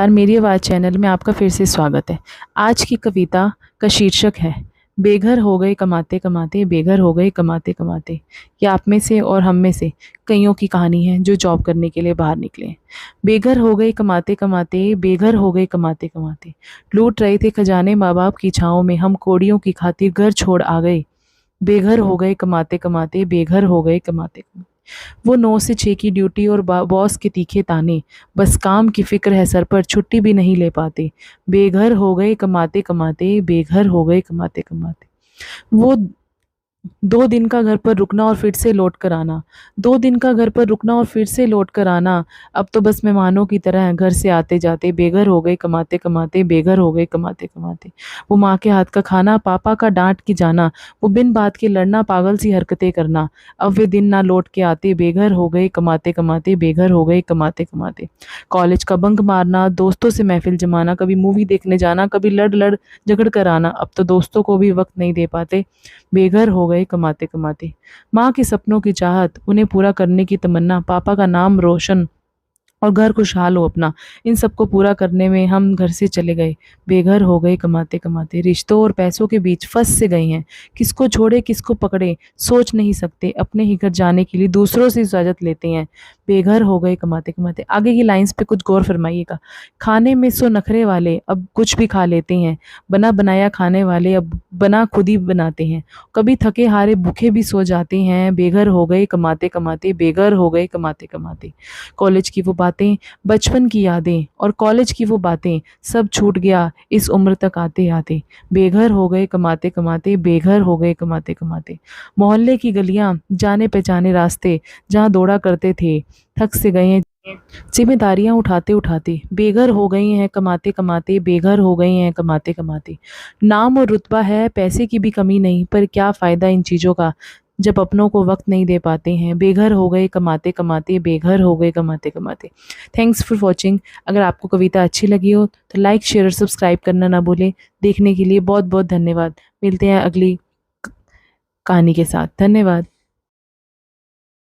नमस्कार, मेरी आवाज़ चैनल में आपका फिर से स्वागत है। आज की कविता का शीर्षक है बेघर हो गए कमाते कमाते, बेघर हो गए कमाते कमाते। ये आप में से और हम में से कईयों की कहानी है जो जॉब करने के लिए बाहर निकले हैं। बेघर हो गए कमाते कमाते, बेघर हो गए कमाते कमाते। लूट रहे थे खजाने माँ बाप की छाँव में, हम कौड़ियों की खातिर घर छोड़ आ गए। बेघर हो गए कमाते कमाते, बेघर हो गए कमाते कमाते। वो 9 से 6 की ड्यूटी और बॉस के तीखे ताने, बस काम की फिक्र है सर पर, छुट्टी भी नहीं ले पाते। बेघर हो गए कमाते कमाते, बेघर हो गए कमाते कमाते। वो 2 दिन का घर पर रुकना और फिर से लौट कर आना, 2 दिन का घर पर रुकना और फिर से लौट कर आना। अब तो बस मेहमानों की तरह घर से आते जाते, बेघर हो गए कमाते कमाते, बेघर हो गए कमाते कमाते। वो माँ के हाथ का खाना, पापा का डांट की जाना, वो बिन बात के लड़ना, पागल सी हरकतें करना। अब वे दिन ना लौट के आते, बेघर हो गए कमाते कमाते, बेघर हो गए कमाते कमाते। कॉलेज का बंक मारना, दोस्तों से महफिल जमाना, कभी मूवी देखने जाना, कभी लड़ लड़ झगड़ कर आना। अब तो दोस्तों को भी वक्त नहीं दे पाते, बेघर हो गए कमाते कमाते। माँ के सपनों की चाहत, उन्हें पूरा करने की तमन्ना, पापा का नाम रोशन और घर खुशहाल हो अपना, इन सबको पूरा करने में हम घर से चले गए, बेघर हो गए कमाते कमाते। रिश्तों और पैसों के बीच फंस से गए हैं, किसको छोड़े किसको पकड़े सोच नहीं सकते, अपने ही घर जाने के लिए दूसरों से इजाज़त लेते हैं, बेघर हो गए कमाते कमाते। आगे की लाइंस पे कुछ गौर फरमाइएगा। खाने में सो नखरे वाले अब कुछ भी खा लेते हैं, बना बनाया खाने वाले अब बना खुद ही बनाते हैं। कभी थके हारे भूखे भी सो जाते हैं, बेघर हो गए कमाते कमाते, बेघर हो गए कमाते कमाते। कॉलेज की वो बातें, बचपन की यादें और कॉलेज की वो बातें, सब छूट गया इस उम्र तक आते आते, बेघर हो गए कमाते कमाते, बेघर हो गए कमाते कमाते। मोहल्ले की गलियां, जाने पहचाने रास्ते, जहाँ दौड़ा करते थे, थक से गए हैं जिम्मेदारियां उठाते उठाते, बेघर हो गए हैं कमाते कमाते, बेघर हो गए हैं कमाते कमाते। नाम और रुतबा है, पैसे की भी कमी नहीं, पर क्या फ़ायदा इन चीज़ों का जब अपनों को वक्त नहीं दे पाते हैं, बेघर हो गए कमाते कमाते, बेघर हो गए कमाते कमाते। Thanks for watching. अगर आपको कविता अच्छी लगी हो तो लाइक शेयर और सब्सक्राइब करना ना भूलें। देखने के लिए बहुत बहुत धन्यवाद। मिलते हैं अगली कहानी के साथ। धन्यवाद।